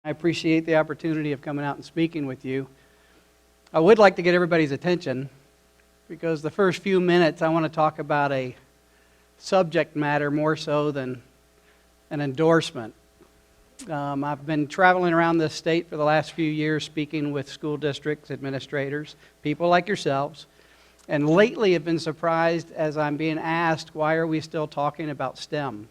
I appreciate the opportunity of coming out and speaking with you. I would like to get everybody's attention because the first few minutes I want to talk about a subject matter more so than an endorsement. I've been traveling around this state for the last few years speaking with school districts, administrators, people like yourselves, and lately have been surprised as I'm being asked, why are we still talking about STEM?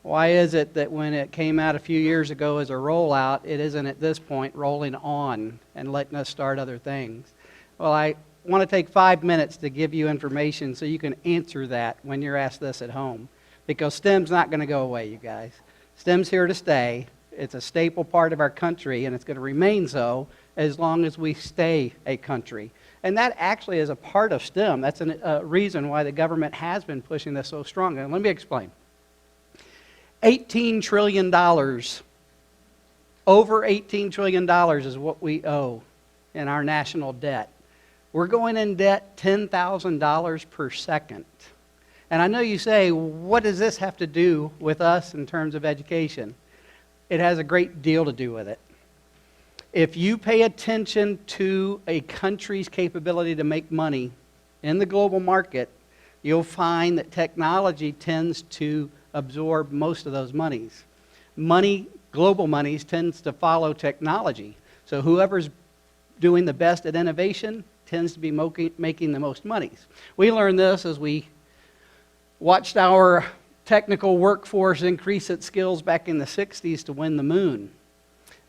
Why is it that when it came out a few years ago as a rollout, it isn't at this point rolling on and letting us start other things? Well, I want to take 5 minutes to give you information so you can answer that when you're asked this at home. Because STEM's not going to go away, you guys. STEM's here to stay. It's a staple part of our country, and it's going to remain so as long as we stay a country. And that actually is a part of STEM. That's a reason why the government has been pushing this so strongly. And let me explain. $18 trillion, over $18 trillion is what we owe in our national debt. We're going in debt $10,000 per second. And I know you say, what does this have to do with us in terms of education? It has a great deal to do with it. If you pay attention to a country's capability to make money in the global market, you'll find that technology tends to absorb most of those monies. Global monies tends to follow technology. So whoever's doing the best at innovation tends to be making the most monies. We learned this as we watched our technical workforce increase its skills back in the 60s to win the moon.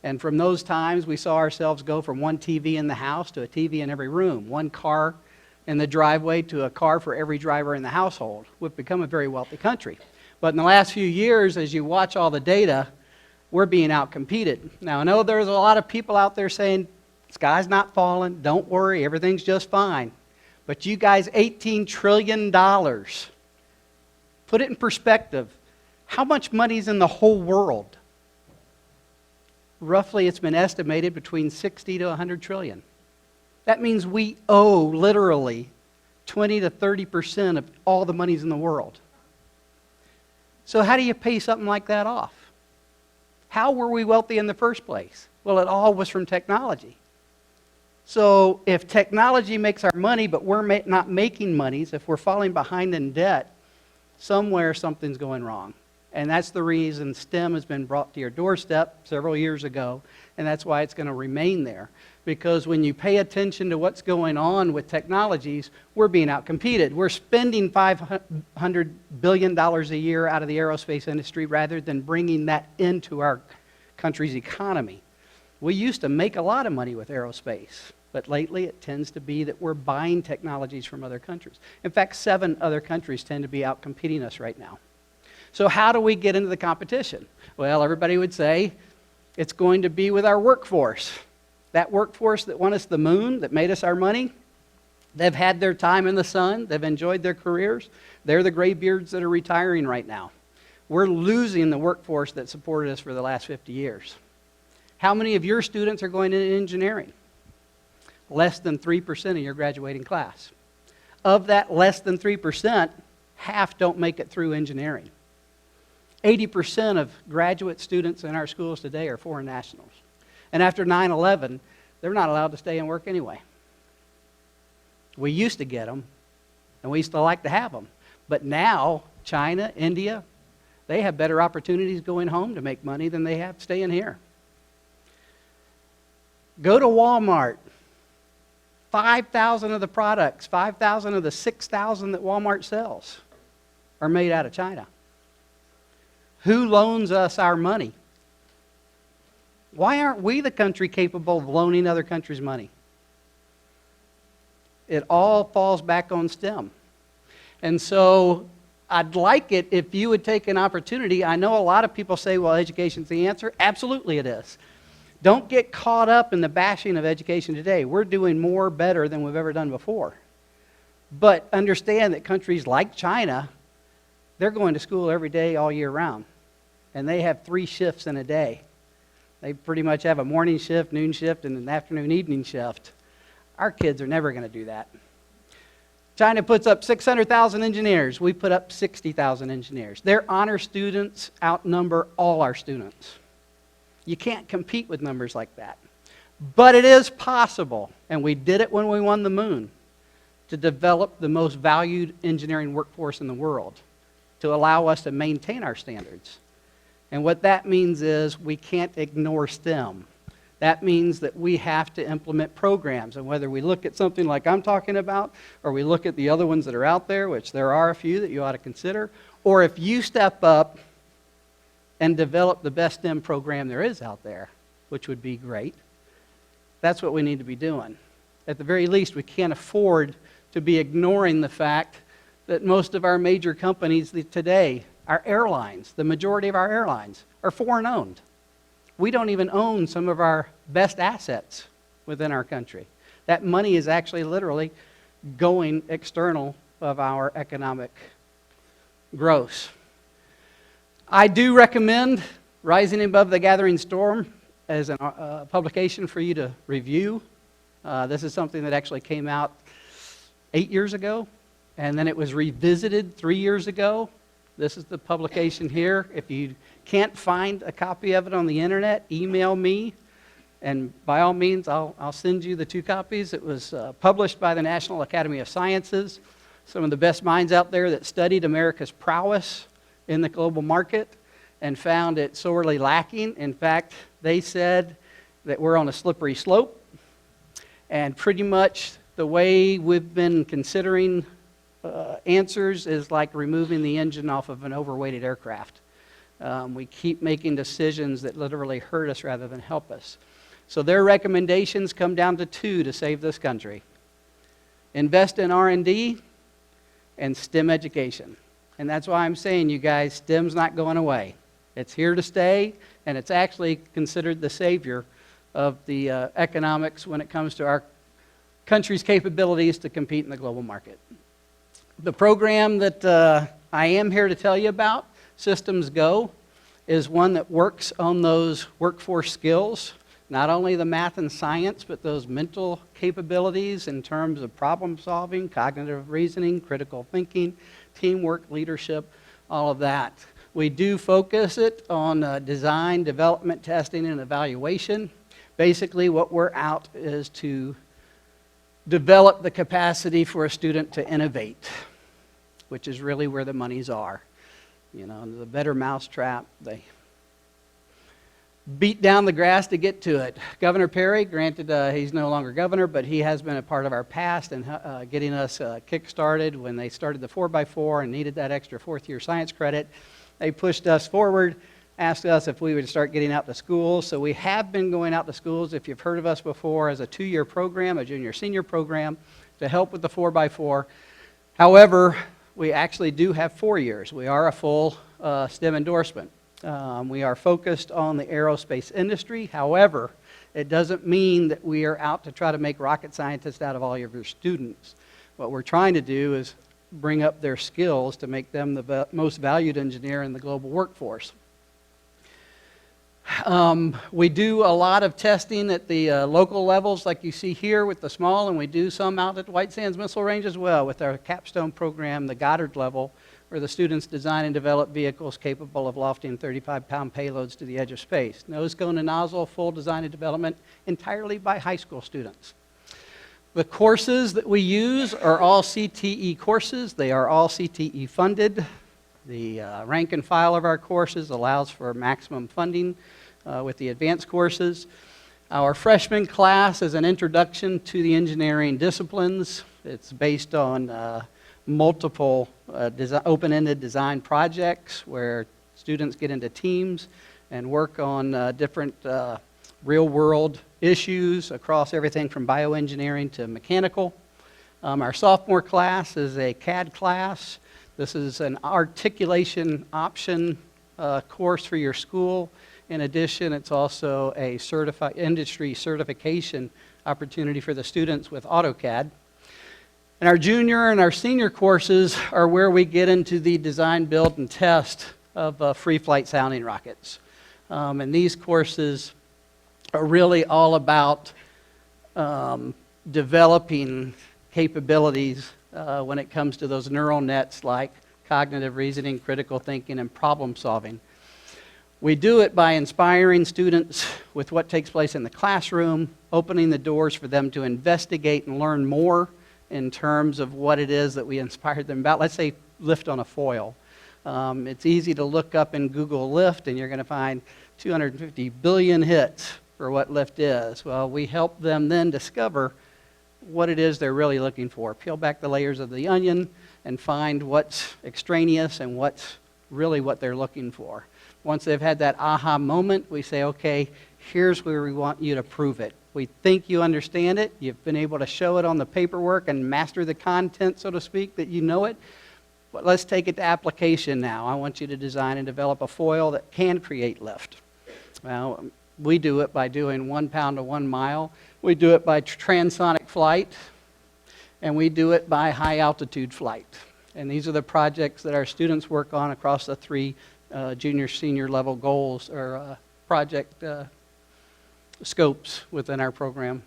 And from those times, we saw ourselves go from one TV in the house to a TV in every room, one car in the driveway to a car for every driver in the household. We've become a very wealthy country. But in the last few years, as you watch all the data, we're being outcompeted. Now, I know there's a lot of people out there saying, sky's not falling, don't worry, everything's just fine. But you guys, $18 trillion. Put it in perspective. How much money's in the whole world? Roughly, it's been estimated between 60 to 100 trillion. That means we owe literally 20 to 30% of all the monies in the world. So how do you pay something like that off? How were we wealthy in the first place? Well, it all was from technology. So if technology makes our money, but we're not making monies, if we're falling behind in debt, somewhere something's going wrong. And that's the reason STEM has been brought to your doorstep several years ago, and that's why it's going to remain there. Because when you pay attention to what's going on with technologies, we're being outcompeted. We're spending $500 billion a year out of the aerospace industry rather than bringing that into our country's economy. We used to make a lot of money with aerospace, but lately it tends to be that we're buying technologies from other countries. In fact, 7 other countries tend to be outcompeting us right now. So how do we get into the competition? Well, everybody would say it's going to be with our workforce. That workforce that won us the moon, that made us our money, they've had their time in the sun, they've enjoyed their careers, they're the graybeards that are retiring right now. We're losing the workforce that supported us for the last 50 years. How many of your students are going into engineering? Less than 3% of your graduating class. Of that less than 3%, half don't make it through engineering. 80% of graduate students in our schools today are foreign nationals. And after 9/11, they're not allowed to stay and work anyway. We used to get them, and we used to like to have them. But now, China, India, they have better opportunities going home to make money than they have staying here. Go to Walmart. 5,000 of the products, 5,000 of the 6,000 that Walmart sells are made out of China. Who loans us our money? Why aren't we the country capable of loaning other countries money? It all falls back on STEM. And so I'd like it if you would take an opportunity. I know a lot of people say, well, education's the answer. Absolutely it is. Don't get caught up in the bashing of education today. We're doing more better than we've ever done before. But understand that countries like China, they're going to school every day all year round. And they have 3 shifts in a day. They pretty much have a morning shift, noon shift, and an afternoon, evening shift. Our kids are never going to do that. China puts up 600,000 engineers. We put up 60,000 engineers. Their honor students outnumber all our students. You can't compete with numbers like that. But it is possible, and we did it when we won the moon, to develop the most valued engineering workforce in the world to allow us to maintain our standards. And what that means is we can't ignore STEM. That means that we have to implement programs. And whether we look at something like I'm talking about, or we look at the other ones that are out there, which there are a few that you ought to consider, or if you step up and develop the best STEM program there is out there, which would be great, that's what we need to be doing. At the very least, we can't afford to be ignoring the fact that most of our major companies today, our airlines, the majority of our airlines, are foreign-owned. We don't even own some of our best assets within our country. That money is actually literally going external of our economic growth. I do recommend Rising Above the Gathering Storm as a publication for you to review. This is something that actually came out 8 years ago, and then it was revisited 3 years ago. This is the publication here. If you can't find a copy of it on the internet, email me, and by all means, I'll send you the 2 copies. It was published by the National Academy of Sciences, some of the best minds out there that studied America's prowess in the global market and found it sorely lacking. In fact, they said that we're on a slippery slope, and pretty much the way we've been considering answers is like removing the engine off of an overweighted aircraft. We keep making decisions that literally hurt us rather than help us. So their recommendations come down to 2 to save this country. Invest in R&D and STEM education. And that's why I'm saying, you guys, STEM's not going away. It's here to stay, and it's actually considered the savior of the economics when it comes to our country's capabilities to compete in the global market. The program that I am here to tell you about, SystemsGo, is one that works on those workforce skills, not only the math and science, but those mental capabilities in terms of problem solving, cognitive reasoning, critical thinking, teamwork, leadership, all of that. We do focus it on design, development, testing, and evaluation. Basically, what we're out is to develop the capacity for a student to innovate, which is really where the monies are. You know, the better mousetrap, they beat down the grass to get to it. Governor Perry, granted he's no longer governor, but he has been a part of our past and getting us kick-started when they started the 4x4 and needed that extra 4th-year science credit. They pushed us forward, asked us if we would start getting out to schools. So we have been going out to schools, if you've heard of us before, as a 2-year program, a junior-senior program, to help with the 4x4. However, we actually do have 4 years. We are a full STEM endorsement. We are focused on the aerospace industry. However, it doesn't mean that we are out to try to make rocket scientists out of all of your students. What we're trying to do is bring up their skills to make them the most valued engineer in the global workforce. We do a lot of testing at the local levels, like you see here with the small, and we do some out at the White Sands Missile Range as well with our capstone program, the Goddard level, where the students design and develop vehicles capable of lofting 35-pound payloads to the edge of space. Nose cone and nozzle, full design and development entirely by high school students. The courses that we use are all CTE courses. They are all CTE funded. The rank and file of our courses allows for maximum funding with the advanced courses. Our freshman class is an introduction to the engineering disciplines. It's based on multiple open-ended design projects where students get into teams and work on different real-world issues across everything from bioengineering to mechanical. Our sophomore class is a CAD class. This is an articulation option course for your school. In addition, it's also a industry certification opportunity for the students with AutoCAD. And our junior and our senior courses are where we get into the design, build, and test of free flight sounding rockets. And these courses are really all about developing capabilities when it comes to those neural nets like cognitive reasoning, critical thinking, and problem solving. We do it by inspiring students with what takes place in the classroom, opening the doors for them to investigate and learn more in terms of what it is that we inspired them about. Let's say lift on a foil. It's easy to look up in Google lift, and you're going to find 250 billion hits for what lift is. Well, we help them then discover what it is they're really looking for. Peel back the layers of the onion and find what's extraneous and what's really what they're looking for. Once they've had that aha moment, we say, okay, here's where we want you to prove it. We think you understand it. You've been able to show it on the paperwork and master the content, so to speak, that you know it. But let's take it to application now. I want you to design and develop a foil that can create lift. Well, we do it by doing 1 pound to 1 mile. We do it by transonic flight. And we do it by high altitude flight. And these are the projects that our students work on across the 3 junior, senior level goals or project scopes within our program.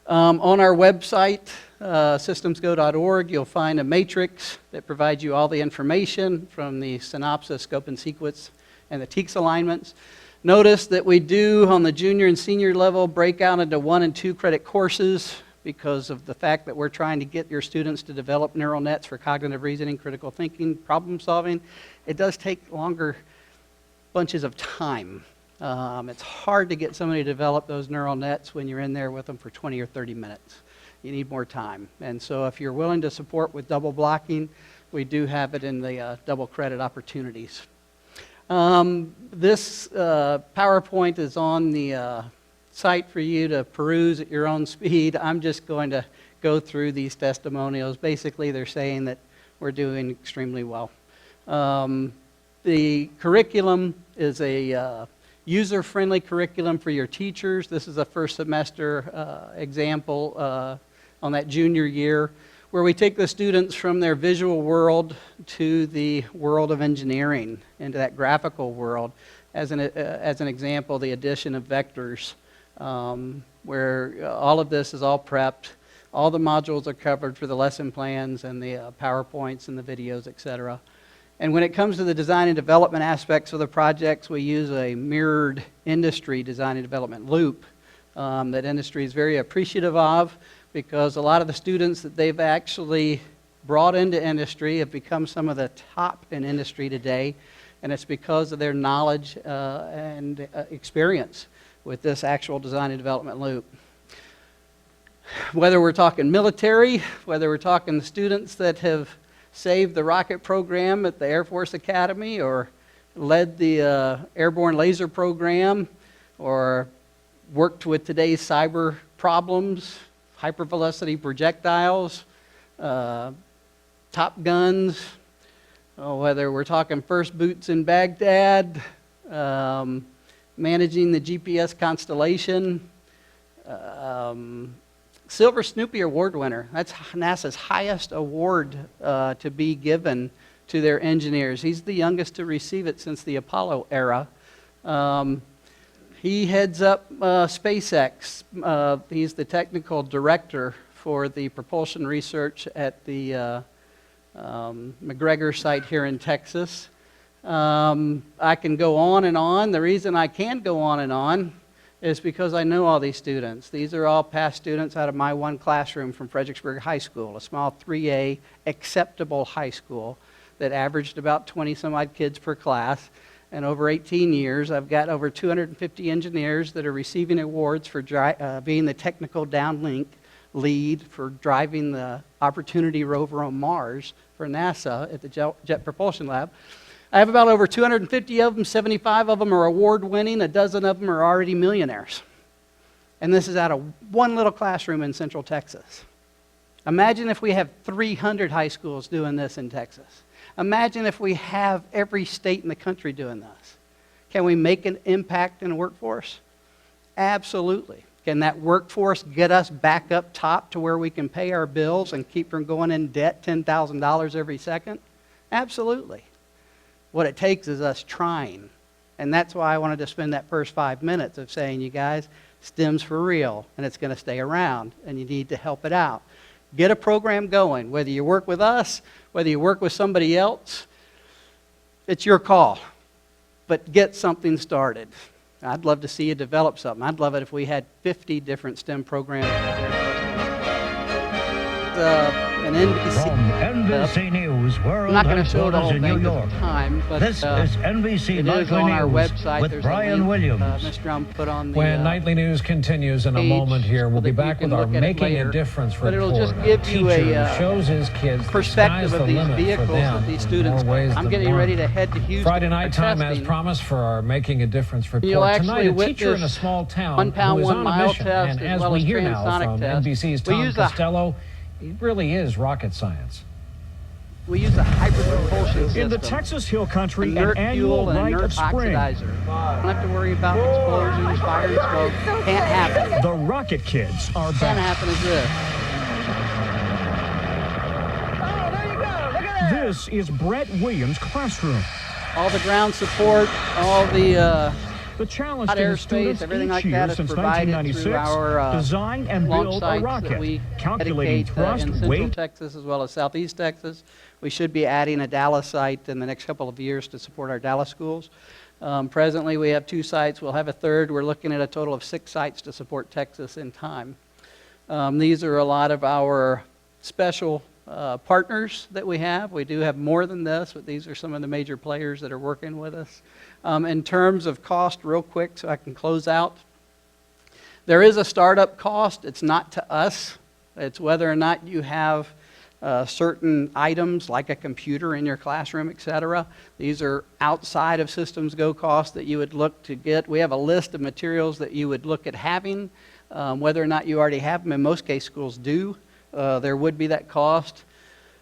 On our website, systemsgo.org, you'll find a matrix that provides you all the information from the synopsis, scope and sequence, and the TEKS alignments. Notice that we do, on the junior and senior level, break out into 1 and 2 credit courses because of the fact that we're trying to get your students to develop neural nets for cognitive reasoning, critical thinking, problem solving. It does take longer bunches of time. It's hard to get somebody to develop those neural nets when you're in there with them for 20 or 30 minutes. You need more time. And so if you're willing to support with double blocking, we do have it in the double credit opportunities. This PowerPoint is on the site for you to peruse at your own speed. I'm just going to go through these testimonials. Basically, they're saying that we're doing extremely well. The curriculum is a user-friendly curriculum for your teachers. This is a first semester example on that junior year, where we take the students from their visual world to the world of engineering, into that graphical world. As an example, the addition of vectors, where all of this is all prepped. All the modules are covered for the lesson plans and the PowerPoints and the videos, etc. And when it comes to the design and development aspects of the projects, we use a mirrored industry design and development loop that industry is very appreciative of, because a lot of the students that they've actually brought into industry have become some of the top in industry today, and it's because of their knowledge and experience with this actual design and development loop. Whether we're talking military, whether we're talking students that have saved the rocket program at the Air Force Academy, or led the airborne laser program, or worked with today's cyber problems, hypervelocity projectiles, top guns, whether we're talking first boots in Baghdad, managing the GPS constellation, Silver Snoopy Award winner. That's NASA's highest award to be given to their engineers. He's the youngest to receive it since the Apollo era. He heads up SpaceX. He's the technical director for the propulsion research at the McGregor site here in Texas. I can go on and on. The reason I can go on and on is because I know all these students. These are all past students out of my one classroom from Fredericksburg High School, a small 3A acceptable high school that averaged about 20 some odd kids per class. And over 18 years, I've got over 250 engineers that are receiving awards for being the technical downlink lead for driving the Opportunity rover on Mars for NASA at the Jet Propulsion Lab. I have about over 250 of them. 75 of them are award-winning. A dozen of them are already millionaires. And this is out of one little classroom in Central Texas. Imagine if we have 300 high schools doing this in Texas. Imagine if we have every state in the country doing this. Can we make an impact in the workforce? Absolutely. Can that workforce get us back up top to where we can pay our bills and keep from going in debt $10,000 every second? Absolutely. What it takes is us trying. And that's why I wanted to spend that first 5 minutes of saying, you guys, STEM's for real, and it's going to stay around, and you need to help it out. Get a program going. Whether you work with us, whether you work with somebody else, it's your call. but get something started. I'd love to see you develop something. I'd love it if we had 50 different STEM programs. An NBC. From NBC News World I'm not going to show it all in New York. Time, but This is NBC it Nightly is on our News website. with There's Brian a link, Williams. Mr. Brown put on the When Nightly News continues in a page moment here, we'll so be that you back can with our look at it Making later. a Difference But report. it'll just give A you teacher a shows his kids the perspective sky's of the these limit vehicles for them that these in students. more ways I'm than getting one. ready to head to Houston. Friday night for time as testing. promised for our Making a Difference report. You'll Tonight, actually a teacher in a witness small town 1 pound, who is 1 on a mile mission. test, And as as well we as hear now transonic from test. NBC's We Tom use Costello, it really is rocket science. We use a hybrid propulsion system. In the Texas Hill Country, Inert an annual fuel and rite inert of spring. oxidizer. Don't have to worry about explosions, fire, and smoke. Can't happen. The Rocket Kids are Can't back. happen as this. This is Brett Williams' classroom. All the ground support, all the The challenge hot to the airspace, students everything each like year that is since provided 1996, through our design and launch build a sites that rocket, we calculating dedicate thrust, in Central weight, Texas as well as Southeast Texas. We should be adding a Dallas site in the next couple of years to support our Dallas schools. Presently, we have 2 sites. We'll have a third. We're looking at a total of 6 sites to support Texas in time. These are a lot of our special partners that we have. We do have more than this, but these are some of the major players that are working with us. In terms of cost, real quick, so I can close out. There is a startup cost. It's not to us. It's whether or not you have certain items like a computer in your classroom, etc. These are outside of SystemsGo costs that you would look to get. We have a list of materials that you would look at having. Whether or not you already have them, in most case schools do. There would be that cost.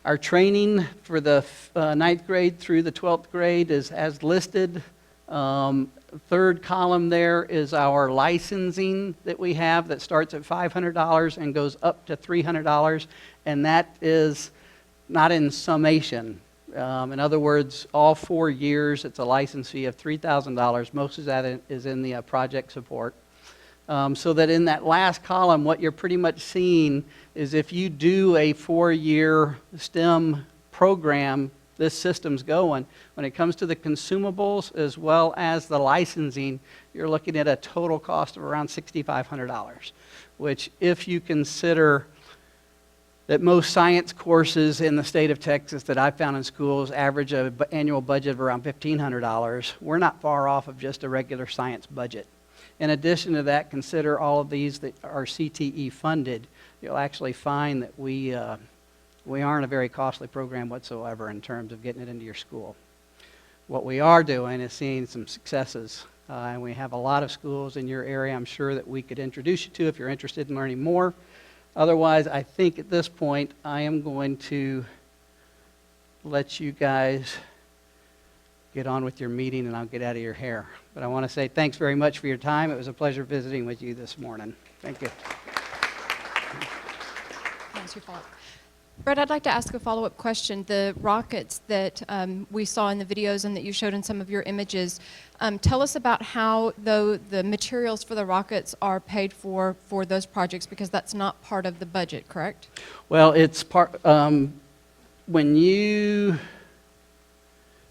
Our training for the 9th grade through the 12th grade is as listed. Third column there is our licensing that we have that starts at $500 and goes up to $300, and that is not in summation. In other words, all 4 years it's a license fee of $3,000. Most of that is in the project support. So that in that last column, what you're pretty much seeing is if you do a 4-year STEM program, this SystemsGo one, when it comes to the consumables as well as the licensing, you're looking at a total cost of around $6,500, which if you consider that most science courses in the state of Texas that I've found in schools average an annual budget of around $1,500, we're not far off of just a regular science budget. In addition to that, consider all of these that are CTE funded. You'll actually find that we aren't a very costly program whatsoever in terms of getting it into your school. What we are doing is seeing some successes, and we have a lot of schools in your area I'm sure that we could introduce you to if you're interested in learning more. Otherwise, I think at this point I am going to let you guys get on with your meeting and I'll get out of your hair. But I want to say thanks very much for your time. It was a pleasure visiting with you this morning. Thank you. Thanks, your follow-up. Brett, I'd like to ask a follow-up question. The rockets that we saw in the videos and that you showed in some of your images, tell us about how the materials for the rockets are paid for those projects, because that's not part of the budget, correct? Well, it's part, when you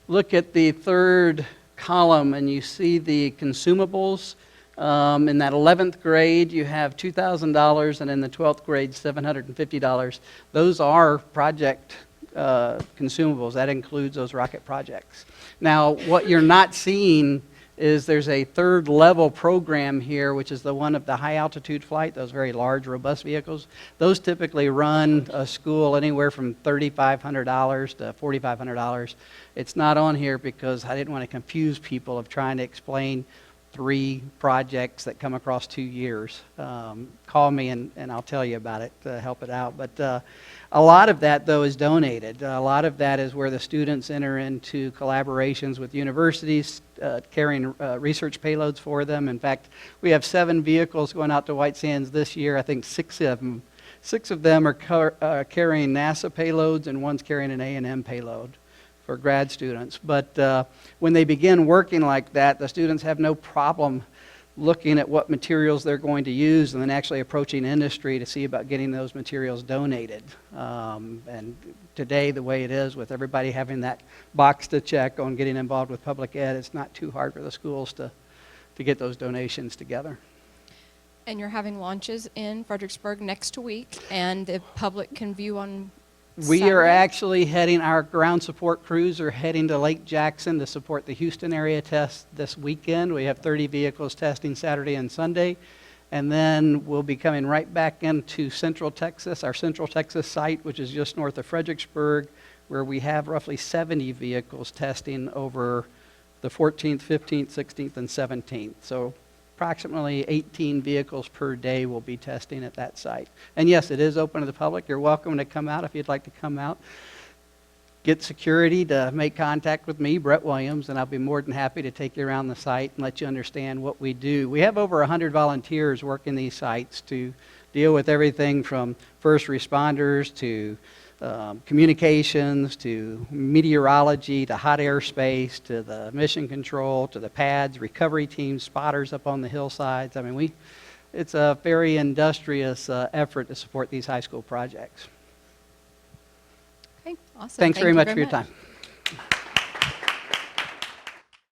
look at the third column and you see the consumables, in that 11th grade, you have $2,000, and in the 12th grade, $750. Those are project consumables. That includes those rocket projects. Now, what you're not seeing is there's a third level program here, which is the one of the high altitude flight, those very large, robust vehicles. Those typically run a school anywhere from $3,500 to $4,500. It's not on here because I didn't want to confuse people of trying to explain 3 projects that come across 2 years. Call me and I'll tell you about it to help it out. But a lot of that, though, is donated. A lot of that is where the students enter into collaborations with universities, carrying research payloads for them. In fact, we have 7 vehicles going out to White Sands this year. I think 6 of them are carrying NASA payloads, and one's carrying an A&M payload for grad students. But when they begin working like that, the students have no problem looking at what materials they're going to use, and then actually approaching industry to see about getting those materials donated. And today, the way it is, with everybody having that box to check on getting involved with public ed, it's not too hard for the schools to get those donations together. And you're having launches in Fredericksburg next week, and the public can view on We are Saturday? actually heading, our ground support crews are heading to Lake Jackson to support the Houston area test this weekend. We have 30 vehicles testing Saturday and Sunday. And then we'll be coming right back into Central Texas, our Central Texas site, which is just north of Fredericksburg, where we have roughly 70 vehicles testing over the 14th, 15th, 16th, and 17th. So approximately 18 vehicles per day will be testing at that site. And yes, it is open to the public. You're welcome to come out if you'd like to come out. Get security to make contact with me, Brett Williams, and I'll be more than happy to take you around the site and let you understand what we do. We have over 100 volunteers working these sites to deal with everything from first responders to communications, to meteorology, to hot air space, to the mission control, to the pads, recovery teams, spotters up on the hillsides. I mean, it's a very industrious effort to support these high school projects. Okay, awesome. Thanks Thank very you much for your time.